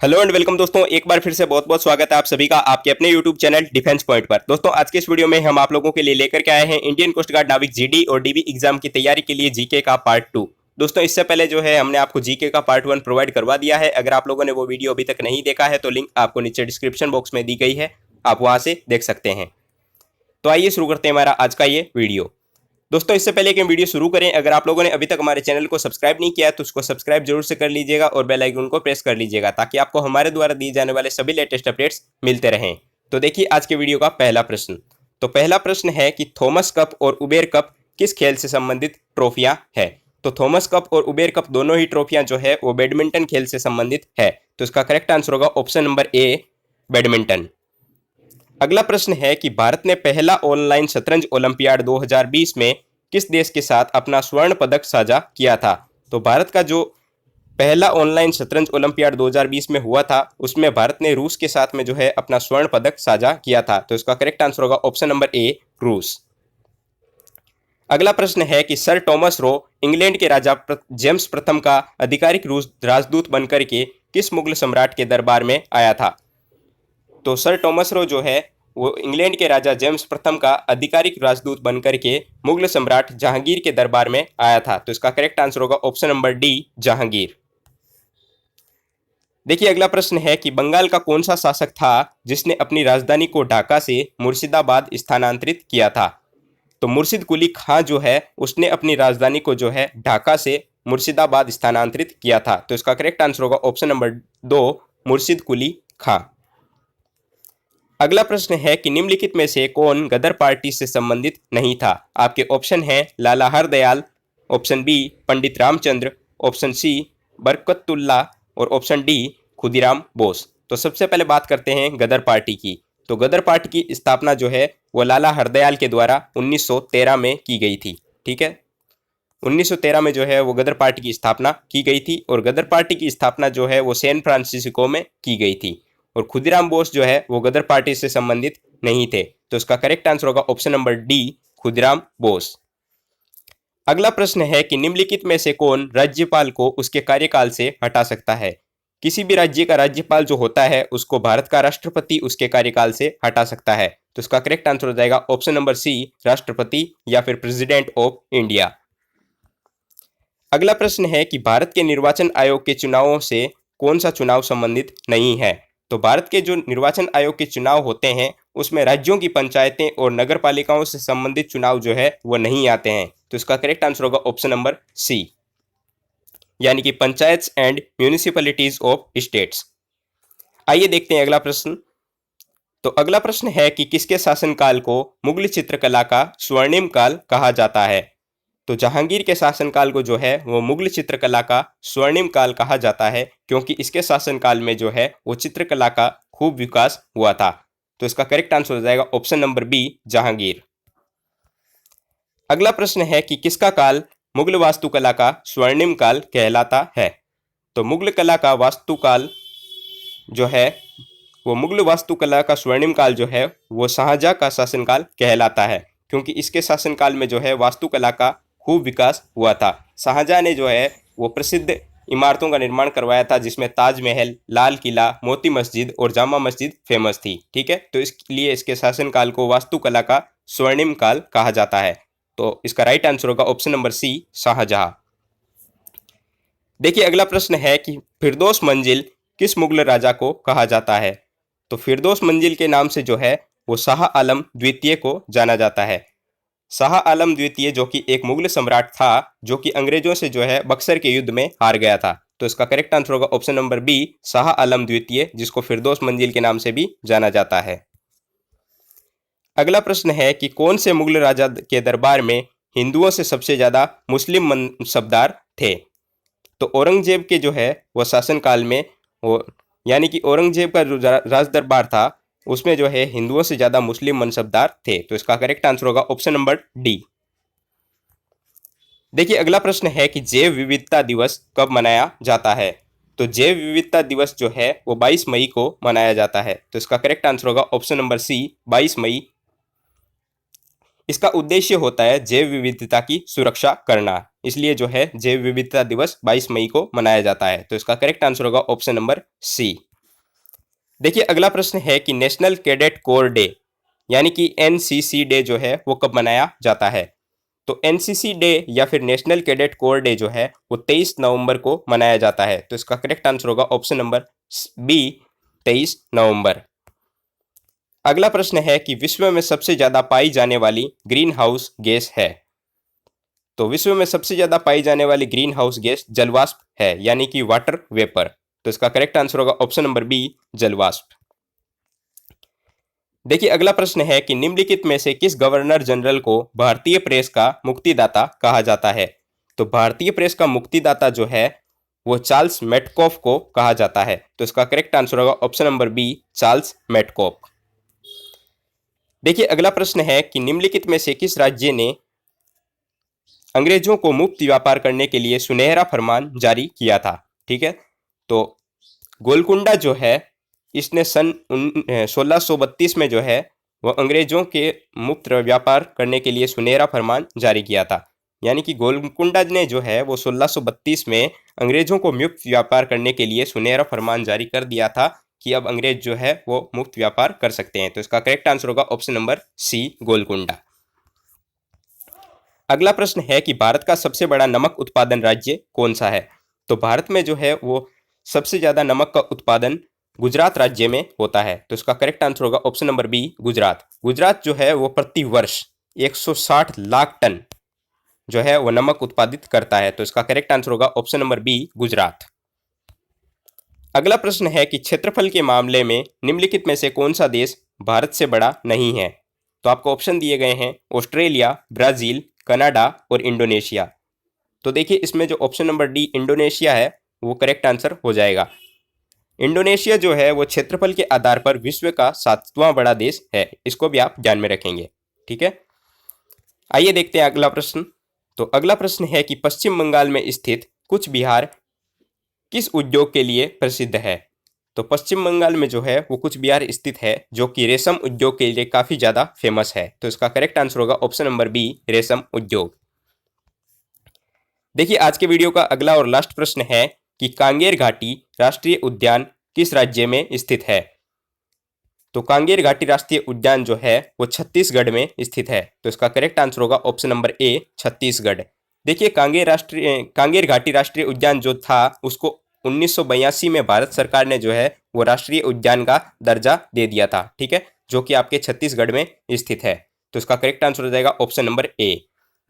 Hello and welcome दोस्तों, एक बार फिर से बहुत बहुत स्वागत है आप सभी का आपके अपने यूट्यूब चैनल डिफेंस पॉइंट पर। दोस्तों आज के इस वीडियो में हम आप लोगों के लिए लेकर के आए हैं इंडियन कोस्ट गार्ड नाविक जीडी और डीबी एग्जाम की तैयारी के लिए जीके का पार्ट 2। दोस्तों इससे पहले जो है हमने आपको जीके का पार्ट 1 प्रोवाइड करवा दिया है। अगर आप लोगों ने वो वीडियो अभी तक नहीं देखा है तो लिंक आपको नीचे डिस्क्रिप्शन बॉक्स में दी गई है, आप वहां से देख सकते हैं। तो आइए शुरू करते हैं हमारा आज का ये वीडियो। दोस्तों इससे पहले कि हम वीडियो शुरू करें, अगर आप लोगों ने अभी तक हमारे चैनल को सब्सक्राइब नहीं किया है तो उसको सब्सक्राइब जरूर से कर लीजिएगा और बेल आइकन को प्रेस कर लीजिएगा ताकि आपको हमारे द्वारा दिए जाने वाले सभी लेटेस्ट अपडेट्स मिलते रहें। तो देखिए आज के वीडियो का पहला प्रश्न। तो पहला प्रश्न है कि थॉमस कप और उबेर कप किस खेल से संबंधित ट्रॉफियां है। तो थॉमस कप और उबेर कप दोनों ही ट्रॉफियां जो है वो बैडमिंटन खेल से संबंधित है। तो इसका करेक्ट आंसर होगा ऑप्शन नंबर ए, बैडमिंटन। अगला प्रश्न है कि भारत ने पहला ऑनलाइन शतरंज ओलंपियाड 2020 में किस देश के साथ अपना स्वर्ण पदक साझा किया था। तो भारत का जो पहला ऑनलाइन शतरंज ओलंपियाड 2020 में हुआ था उसमें भारत ने रूस के साथ में जो है अपना स्वर्ण पदक साझा किया था। तो इसका करेक्ट आंसर होगा ऑप्शन नंबर ए, रूस। अगला प्रश्न है कि सर टॉमस रो इंग्लैंड के राजा जेम्स प्रथम का आधिकारिक रूस राजदूत बनकर के किस मुगल सम्राट के दरबार में आया था। तो सर टॉमस रो जो है वो इंग्लैंड के राजा जेम्स प्रथम का आधिकारिक राजदूत बनकर के मुगल सम्राट जहांगीर के दरबार में आया था। तो इसका करेक्ट आंसर होगा ऑप्शन नंबर डी, जहांगीर। देखिए अगला प्रश्न है कि बंगाल का कौन सा शासक था जिसने अपनी राजधानी को ढाका से मुर्शिदाबाद स्थानांतरित किया था। तो मुर्शिद कुली खां जो है उसने अपनी राजधानी को जो है ढाका से मुर्शिदाबाद स्थानांतरित किया था। तो इसका करेक्ट आंसर होगा ऑप्शन नंबर 2, मुर्शिद कुली खां। अगला प्रश्न है कि निम्नलिखित में से कौन गदर पार्टी से संबंधित नहीं था। आपके ऑप्शन हैं लाला हरदयाल, ऑप्शन बी पंडित रामचंद्र, ऑप्शन सी बरकतुल्ला और ऑप्शन डी खुदीराम बोस। तो सबसे पहले बात करते हैं गदर पार्टी की। तो गदर पार्टी की स्थापना जो है वो लाला हरदयाल के द्वारा 1913 में की गई थी। ठीक है, 1913 में जो है वो गदर पार्टी की स्थापना की गई थी और गदर पार्टी की स्थापना जो है वो सैन फ्रांसिस्को में की गई थी। और खुदीराम बोस जो है वो गदर पार्टी से संबंधित नहीं थे। तो इसका करेक्ट आंसर होगा option number D, Khudiram Bose. अगला प्रश्न है कि निम्नलिखित में से कौन राज्यपाल को उसके कार्यकाल से हटा सकता है। किसी भी राज्य का राज्यपाल जो होता है उसको भारत का राष्ट्रपति उसके कार्यकाल से हटा सकता है। तो इसका करेक्ट आंसर हो जाएगा ऑप्शन नंबर सी, राष्ट्रपति या फिर प्रेसिडेंट ऑफ इंडिया। अगला प्रश्न है कि भारत के निर्वाचन आयोग के चुनावों से कौन सा चुनाव संबंधित नहीं है। तो भारत के जो निर्वाचन आयोग के चुनाव होते हैं उसमें राज्यों की पंचायतें और नगर पालिकाओं से संबंधित चुनाव जो है वो नहीं आते हैं। तो इसका करेक्ट आंसर होगा ऑप्शन नंबर सी, यानी कि panchayat and municipalities of states. आइए देखते हैं अगला प्रश्न। तो अगला प्रश्न है कि किसके शासनकाल को मुगल चित्रकला का स्वर्णिम काल कहा जाता है। तो जहांगीर के शासनकाल को जो है वो मुगल चित्रकला का स्वर्णिम काल कहा जाता है क्योंकि इसके शासनकाल में जो है वो चित्रकला का खूब विकास हुआ था। तो इसका करेक्ट आंसर हो जाएगा ऑप्शन नंबर बी, जहांगीर। अगला प्रश्न है कि किसका काल मुगल वास्तुकला का स्वर्णिम काल कहलाता है। तो मुगल कला का वास्तुकाल जो है वो मुगल वास्तुकला का स्वर्णिम काल जो है वो शाहजहां का शासनकाल कहलाता है क्योंकि इसके शासनकाल में जो है वास्तुकला का खूब विकास हुआ था। शाहजहां ने जो है वो प्रसिद्ध इमारतों का निर्माण करवाया था जिसमें ताजमहल, लाल किला, मोती मस्जिद और जामा मस्जिद फेमस थी। ठीक है, तो इसलिए इसके शासनकाल को वास्तुकला का स्वर्णिम काल कहा जाता है। तो इसका राइट आंसर होगा ऑप्शन नंबर सी, शाहजहां। देखिए अगला प्रश्न है कि फिरदौस मंजिल किस मुगल राजा को कहा जाता है। तो फिरदौस मंजिल के नाम से जो है वो शाह आलम द्वितीय को जाना जाता है। शाह आलम द्वितीय जो कि एक मुगल सम्राट था जो कि अंग्रेजों से जो है बक्सर के युद्ध में हार गया था। तो इसका करेक्ट आंसर होगा option number B, Shah Alam द्वितीय, जिसको फिरदौस मंजिल के नाम से भी जाना जाता है। अगला प्रश्न है कि कौन से मुगल राजा के दरबार में हिंदुओं से सबसे ज्यादा मुस्लिम मनसबदार थे। तो औरंगजेब के जो है वो शासनकाल में वो यानी कि औरंगजेब का जो राज दरबार था उसमें जो है हिंदुओं से ज्यादा मुस्लिम मनसबदार थे। तो इसका करेक्ट आंसर होगा ऑप्शन नंबर डी। देखिए अगला प्रश्न है कि जैव विविधता दिवस कब मनाया जाता है। तो जैव विविधता दिवस जो है वो 22 मई को मनाया जाता है। तो इसका करेक्ट आंसर होगा ऑप्शन नंबर सी, 22 मई। इसका उद्देश्य होता है जैव विविधता की सुरक्षा करना, इसलिए जो है जैव विविधता दिवस 22 मई को मनाया जाता है। तो इसका करेक्ट आंसर होगा ऑप्शन नंबर सी। देखिए अगला प्रश्न है कि नेशनल कैडेट कोर डे यानी कि एनसीसी डे जो है वो कब मनाया जाता है। तो एनसीसी डे या फिर नेशनल कैडेट कोर डे जो है वो 23 नवंबर को मनाया जाता है। तो इसका करेक्ट आंसर होगा ऑप्शन नंबर बी, 23 नवंबर। अगला प्रश्न है कि विश्व में सबसे ज्यादा पाई जाने वाली ग्रीन हाउस गैस है। तो विश्व में सबसे ज्यादा पाई जाने वाली ग्रीन हाउस गैस जलवाष्प है यानी कि वाटर वेपर। तो इसका करेक्ट आंसर होगा ऑप्शन नंबर बी, जलवाष्प। देखिए अगला प्रश्न है कि निम्नलिखित में से किस गवर्नर जनरल को भारतीय प्रेस का मुक्तिदाता कहा जाता है। तो भारतीय प्रेस का मुक्तिदाता जो है वो चार्ल्स मेटकॉफ को कहा जाता है। तो इसका करेक्ट आंसर होगा option number B, Charles Metcalfe. देखिए अगला प्रश्न है कि निम्नलिखित में से किस राज्य ने अंग्रेजों को मुक्त व्यापार करने के लिए सुनहरा फरमान जारी किया था। ठीक है, तो गोलकुंडा जो है इसने सन 1632 में जो है वह अंग्रेजों के मुक्त व्यापार करने के लिए सुनहरा फरमान जारी किया था। यानी कि गोलकुंडा ने जो है वो 1632 में अंग्रेजों को मुक्त व्यापार करने के लिए सुनहरा फरमान जारी कर दिया था कि अब अंग्रेज जो है वो मुक्त व्यापार कर सकते हैं। तो इसका करेक्ट आंसर होगा ऑप्शन नंबर सी, गोलकुंडा। अगला प्रश्न है कि भारत का सबसे बड़ा नमक उत्पादन राज्य कौन सा है। तो भारत में जो है वो सबसे ज्यादा नमक का उत्पादन गुजरात राज्य में होता है। तो इसका करेक्ट आंसर होगा option number B, Gujarat. Gujarat जो है वो प्रति वर्ष 160 लाख टन जो है वो नमक उत्पादित करता है। तो इसका करेक्ट आंसर होगा ऑप्शन नंबर बी, गुजरात। अगला प्रश्न है कि क्षेत्रफल के मामले में निम्नलिखित में से कौन सा देश भारत से बड़ा नहीं है। तो आपको ऑप्शन दिए गए हैं ऑस्ट्रेलिया, ब्राजील, कनाडा और इंडोनेशिया। तो देखिए इसमें जो ऑप्शन नंबर डी इंडोनेशिया है वो करेक्ट आंसर हो जाएगा। इंडोनेशिया जो है वो क्षेत्रफल के आधार पर विश्व का 7वां बड़ा देश है। इसको भी आप ध्यान में रखेंगे। ठीक है, आइए देखते हैं अगला प्रश्न। तो अगला प्रश्न है कि पश्चिम बंगाल में स्थित कुछ बिहार किस उद्योग के लिए प्रसिद्ध है। तो पश्चिम बंगाल में जो है वो कुछ बिहार स्थित है जो कि रेशम उद्योग के लिए काफी ज्यादा फेमस है। तो इसका करेक्ट आंसर होगा ऑप्शन नंबर बी, रेशम उद्योग। देखिए आज के वीडियो का अगला और लास्ट प्रश्न है कि कांगेर घाटी राष्ट्रीय उद्यान किस राज्य में स्थित है। तो कांगेर घाटी राष्ट्रीय उद्यान जो है वो छत्तीसगढ़ में स्थित है। तो इसका करेक्ट आंसर होगा ऑप्शन नंबर ए, छत्तीसगढ़। देखिए कांगेर घाटी राष्ट्रीय उद्यान जो था उसको 1982 में भारत सरकार ने जो है वो राष्ट्रीय उद्यान का दर्जा दे दिया था। ठीक है, जो कि आपके छत्तीसगढ़ में स्थित है। तो इसका करेक्ट आंसर हो जाएगा ऑप्शन नंबर ए।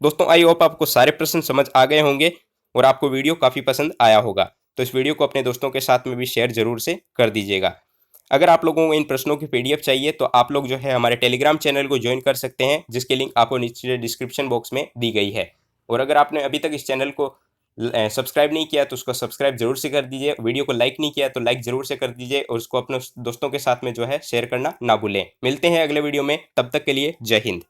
दोस्तों आई होप आपको सारे प्रश्न समझ आ गए होंगे और आपको वीडियो काफी पसंद आया होगा। तो इस वीडियो को अपने दोस्तों के साथ में भी शेयर जरूर से कर दीजिएगा। अगर आप लोगों को इन प्रश्नों की पीडीएफ चाहिए तो आप लोग जो है हमारे टेलीग्राम चैनल को ज्वाइन कर सकते हैं, जिसकी लिंक आपको नीचे डिस्क्रिप्शन बॉक्स में दी गई है। और अगर आपने अभी तक इस चैनल को सब्सक्राइब नहीं किया तो उसको सब्सक्राइब जरूर से कर दीजिए। वीडियो को लाइक नहीं किया तो लाइक जरूर से कर दीजिए और उसको अपने दोस्तों के साथ में जो है शेयर करना ना भूलें। मिलते हैं अगले वीडियो में, तब तक के लिए जय हिंद।